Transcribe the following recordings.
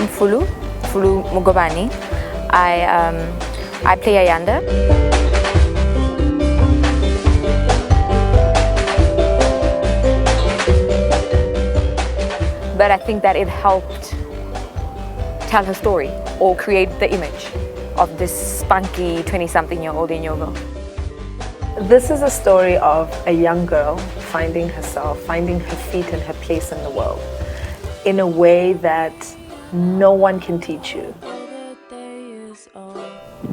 I'm Fulu Mugobani. I play Ayanda. But I think that it helped tell her story or create the image of this spunky 20-something-year-old Inyogo. This is a story of a young girl finding herself, finding her feet and her place in the world in a way that no one can teach you.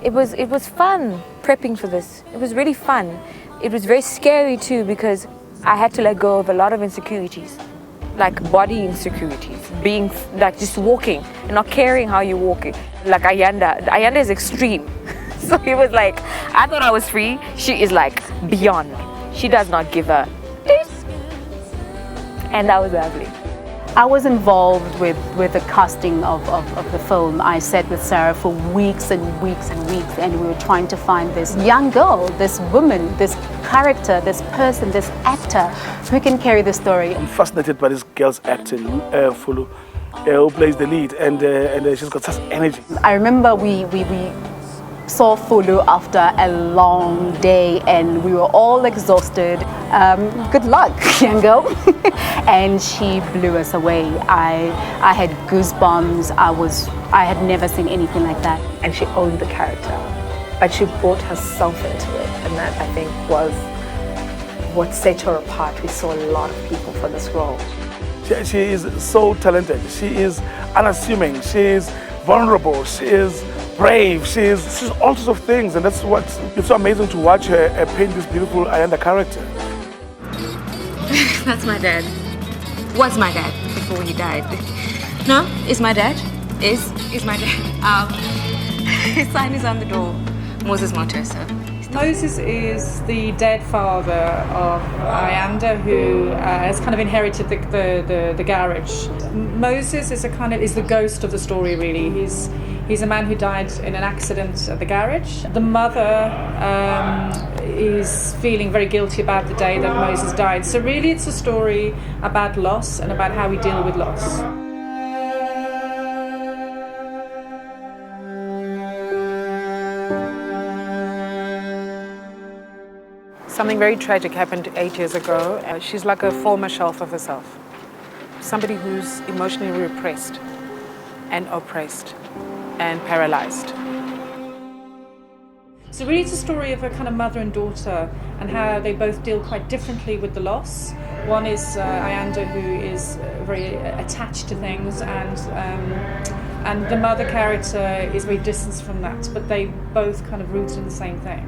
It was fun prepping for this. It was really fun. It was very scary too because I had to let go of a lot of insecurities, like body insecurities, being like just walking and not caring how you're walking. Like Ayanda is extreme. So he was like, I thought I was free. She is like beyond. She does not give a this. And that was lovely. I was involved with the casting of the film. I sat with Sarah for weeks and weeks and weeks, and we were trying to find this young girl, this woman, this character, this person, this actor who can carry the story. I'm fascinated by this girl's acting, Fulu, who plays the lead, and she's got such energy. I remember we saw Fulu after a long day and we were all exhausted. Good luck, young girl. And she blew us away. I had goosebumps. I had never seen anything like that. And she owned the character, but she brought herself into it, and that I think was what set her apart. We saw a lot of people for this role. She is so talented. She is unassuming. She is vulnerable. She is brave. She's all sorts of things, and that's what it's so amazing to watch her paint this beautiful Ayanda character. That's my dad. Was my dad before he died. No, is my dad. Is my dad. His sign is on the door. Moses Monteso. Moses is the dead father of Ayanda, who has kind of inherited the garage. Moses is the ghost of the story, really. He's a man who died in an accident at the garage. The mother is feeling very guilty about the day that Moses died. So really it's a story about loss and about how we deal with loss. Something very tragic happened 8 years ago. She's like a former shelf of herself. Somebody who's emotionally repressed and oppressed and paralyzed. So really it's a story of a kind of mother and daughter and how they both deal quite differently with the loss. One is Ayanda, who is very attached to things, and the mother character is very distanced from that, but they both kind of rooted in the same thing,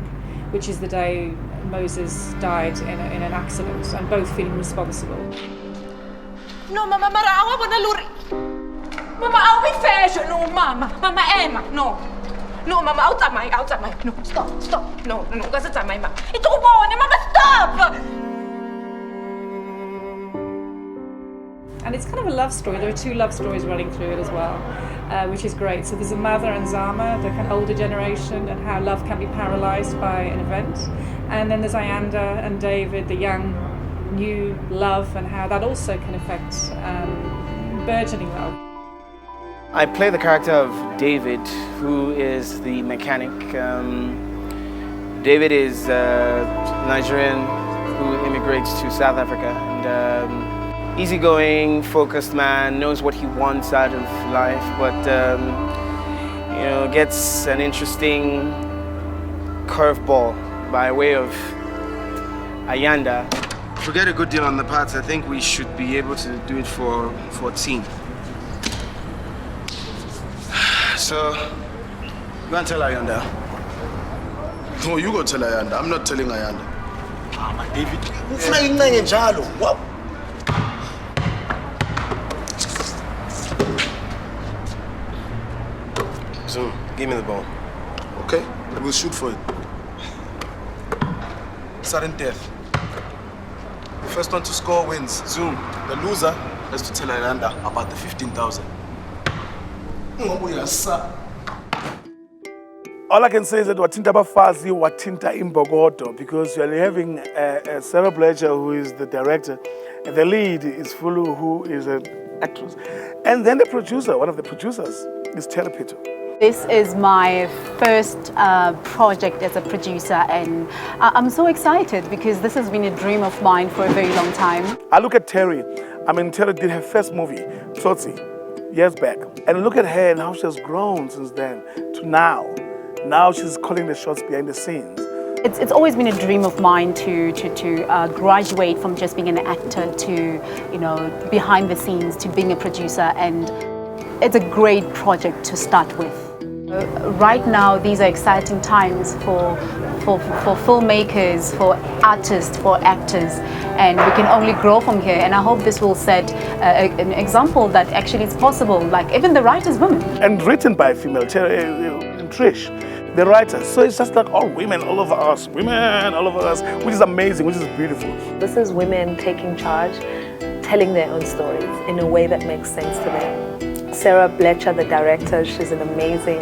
which is the day Moses died in an accident, and both feeling responsible. No, Mama, marawa mo na luri. Mama, I'll be fair. No, Mama, Emma, no. No, Mama, out of my. No, stop. No, kasi tama, Mama. Ito ko po, Mama, stop! And it's kind of a love story. There are two love stories running through it as well, which is great. So there's a mother and Zama, the kind of older generation, and how love can be paralyzed by an event. And then there's Ayanda and David, the young, new love, and how that also can affect burgeoning love. I play the character of David, who is the mechanic. David is Nigerian who immigrates to South Africa, and easygoing, focused man, knows what he wants out of life, but gets an interesting curveball by way of Ayanda. If we get a good deal on the parts, I think we should be able to do it for a team. So, go and tell Ayanda. No, you go tell Ayanda. I'm not telling Ayanda. My David. What? Zoom, give me the ball. Okay, we'll shoot for it. Sudden death. The first one to score wins. Zoom, the loser has to tell Ayanda about the 15,000. All I can say is that watinta bafazi, watinta imbogodo, because you're having Sarah Blecher, who is the director, and the lead is Fulu, who is a actress. And then the producer, one of the producers, is Ster-Kinekor. This is my first project as a producer, and I'm so excited because this has been a dream of mine for a very long time. I look at Terry. I mean, Terry did her first movie, Tsotsi, years back. And look at her and how she has grown since then to now. Now she's calling the shots behind the scenes. It's always been a dream of mine to graduate from just being an actor to, you know, behind the scenes to being a producer, and it's a great project to start with. Right now, these are exciting times for filmmakers, for artists, for actors, and we can only grow from here. And I hope this will set an example that actually it's possible, like even the writer's woman. And written by a female, Trish, the writer. So it's just like all women all over us, which is amazing, which is beautiful. This is women taking charge, telling their own stories in a way that makes sense to them. Sarah Blecher, the director, she's an amazing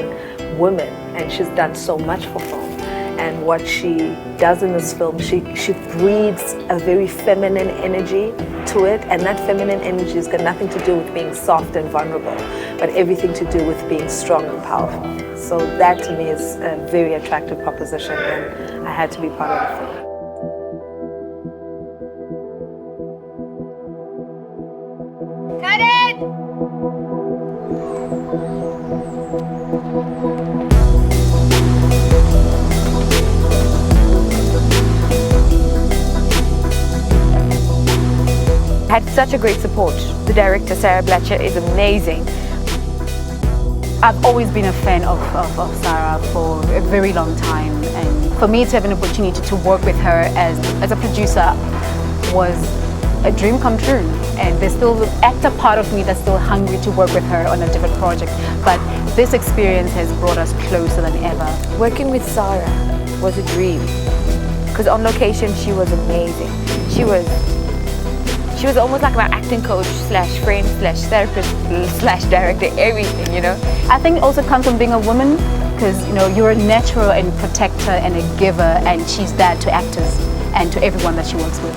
woman and she's done so much for film. And what she does in this film, she breathes a very feminine energy to it, and that feminine energy has got nothing to do with being soft and vulnerable, but everything to do with being strong and powerful. So that to me is a very attractive proposition, and I had to be part of the film. Cut it! I had such a great support. The director, Sarah Blecher, is amazing. I've always been a fan of Sarah for a very long time, and for me to have an opportunity to work with her as a producer was a dream come true. And there's still an actor part of me that's still hungry to work with her on a different project, but this experience has brought us closer than ever. Working with Sarah was a dream, because on location she was amazing. She was almost like my acting coach slash friend slash therapist slash director, everything, you know. I think it also comes from being a woman, because you know you're a natural and protector and a giver, and she's that to actors and to everyone that she works with.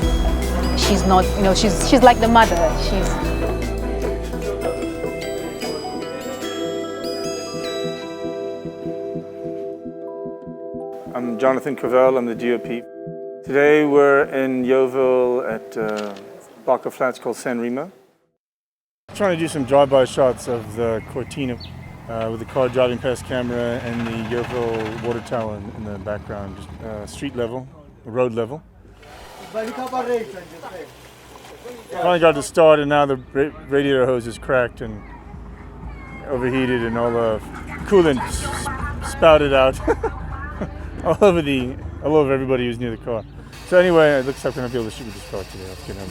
She's not, you know, she's like the mother. I'm Jonathan Cavell, I'm the DOP. Today we're in Yeovil at a block of flats called San Remo. Trying to do some drive-by shots of the Cortina with the car driving past camera and the Yeovil water tower in the background, just street level, road level. Finally got to start, and now the radiator hose is cracked and overheated and all the coolant spouted out all over everybody who's near the car. So anyway, it looks like we're going to be able to shoot with this car today. Let's get home.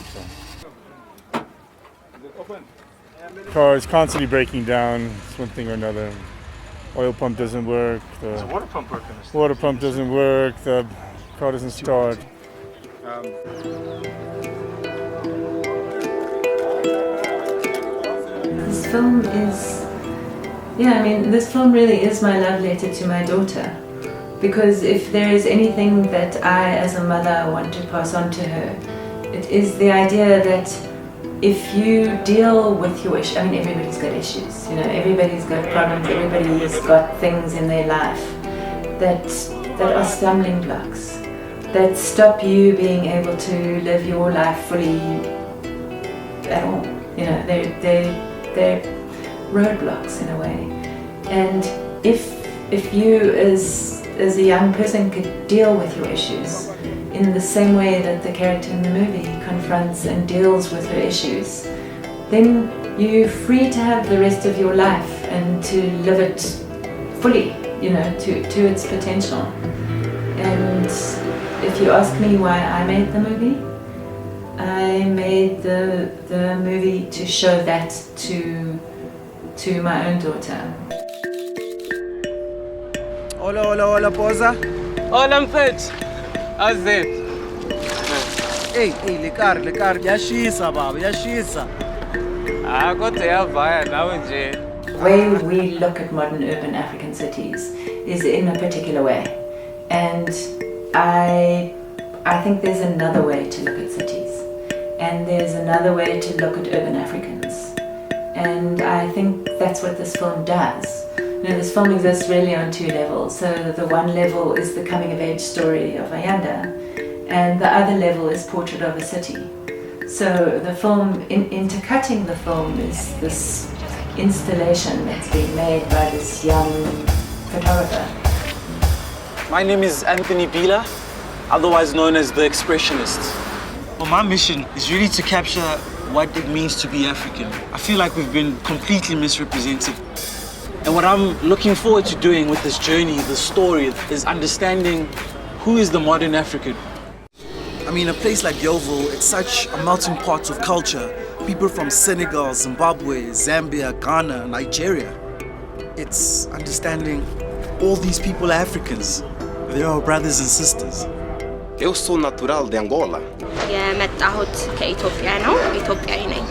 The car is constantly breaking down. It's one thing or another. Oil pump doesn't work. There's a water pump working. Water pump doesn't work. The car doesn't start. This film is, this film really is my love letter to my daughter. Because if there is anything that I, as a mother, want to pass on to her, it is the idea that if you deal with your issues, everybody's got issues, everybody's got problems, everybody's got things in their life that are stumbling blocks, that stop you being able to live your life fully at all. They're roadblocks in a way. And if you as a young person could deal with your issues in the same way that the character in the movie confronts and deals with her issues, then you're free to have the rest of your life and to live it fully, to its potential. And if you ask me why I made the movie, I made the movie to show that to my own daughter. Hola, posa. Hola, mfethu. How's it? Hey, lekar, yashisa baba, yashisa. Kodwa yavaya nawe nje. The way we look at modern urban African cities is in a particular way. And I think there's another way to look at cities. And there's another way to look at urban Africans. And I think that's what this film does. You know, this film exists really on two levels. So the one level is the coming of age story of Ayanda, and the other level is Portrait of a City. So the film, intercutting the film, is this installation that's being made by this young photographer. My name is Anthony Bila, otherwise known as the Expressionist. Well, my mission is really to capture what it means to be African. I feel like we've been completely misrepresented. And what I'm looking forward to doing with this journey, the story, is understanding who is the modern African. I mean, a place like Yeovil, it's such a melting pot of culture. People from Senegal, Zimbabwe, Zambia, Ghana, Nigeria. It's understanding all these people are Africans. They're our brothers and sisters. Eu sou natural de Angola.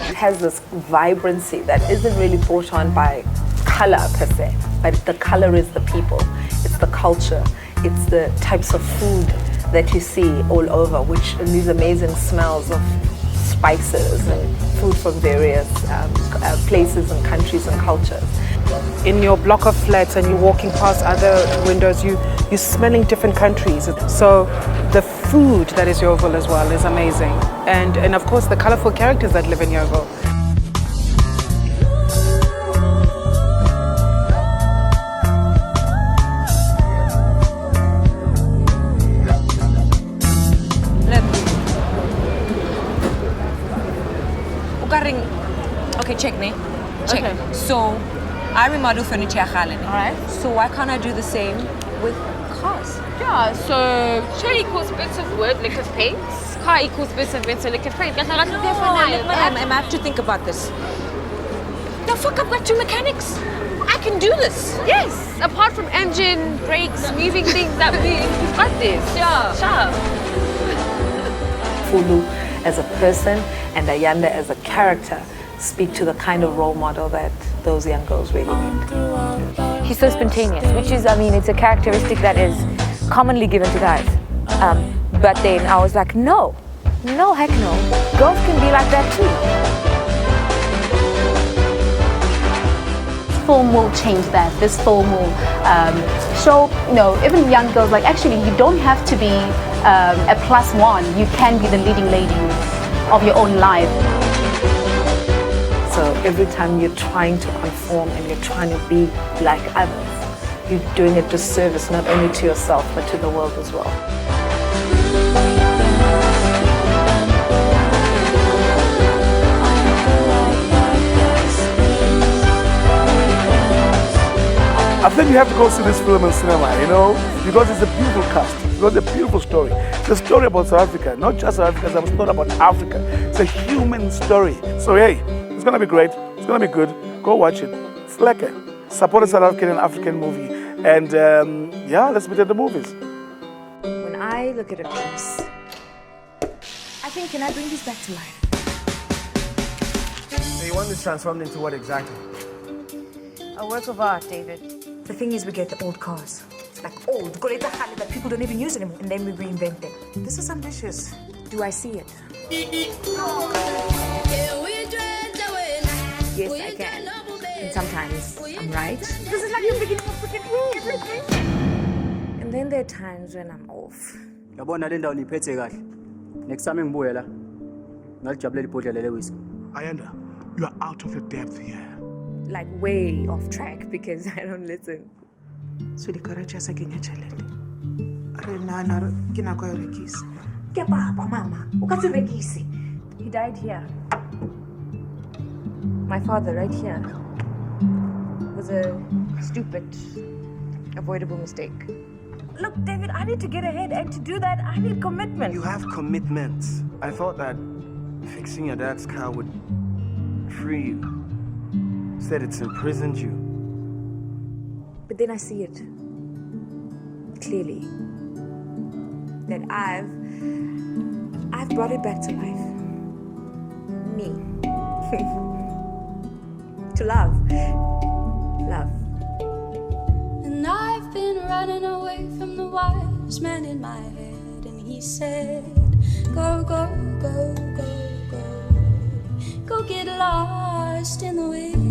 It has this vibrancy that isn't really brought on by color per se, but the color is the people, it's the culture, it's the types of food that you see all over, which these amazing smells of spices and food from various places and countries and cultures. In your block of flats and you're walking past other windows, you're smelling different countries. So the food that is Yeovil as well is amazing. And of course the colorful characters that live in Yeovil. Okay, check me. Check. Okay. So, I remodel furniture. Alright. So why can't I do the same with cars? Yeah, so chair equals bits of wood, lick of paint. Car equals bits of wood, lick of paint. No, I have to think about this. The fuck, I've got two mechanics. I can do this. Yes, apart from engine, brakes, moving things, that we've got this. Yeah. Sure. Fulu as a person and Ayanda as a character speak to the kind of role model that those young girls really need. He's so spontaneous, which is, I mean, it's a characteristic that is commonly given to guys. But then I was like, no, heck no. Girls can be like that too. This film will change that. This film will show, even young girls, like actually you don't have to be a +1. You can be the leading lady of your own life. So every time you're trying to conform and you're trying to be like others, you're doing a disservice not only to yourself but to the world as well. I think you have to go see this film in cinema, because it's a beautiful cast, because it's a beautiful story. It's a story about South Africa, not just South Africa, it's a story about Africa. It's a human story. So hey, it's gonna be great, it's gonna be good. Go watch it. It's like support a South African and African movie. And yeah, let's meet at the movies. When I look at a piece, I think, can I bring this back to life? So you want this transformed into what exactly? A work of art, David. The thing is, we get the old cars. It's like old, that people don't even use anymore, and then we reinvent them. This is ambitious. Do I see it? Yes, I can. And sometimes I'm right. This is like the beginning of freaking everything. And then there are times when I'm off. Next time ngibuye la, ngalijabulela ibhodlela lewhisky. Ayanda, you are out of your depth here. Like way off track because I don't listen. So the courage is again challenges. Renana kina kwa rekisi. Ke papa mama, ukatse rekisi. He died here. My father right here was a stupid, avoidable mistake. Look, David, I need to get ahead, and to do that, I need commitment. You have commitment. I thought that fixing your dad's car would free you. Instead, it's imprisoned you. But then I see it clearly that I've brought it back to life. Me. To love. And I've been running away from the wise man in my head, and he said, go, go, go, go, go. Go get lost. lost in the wind.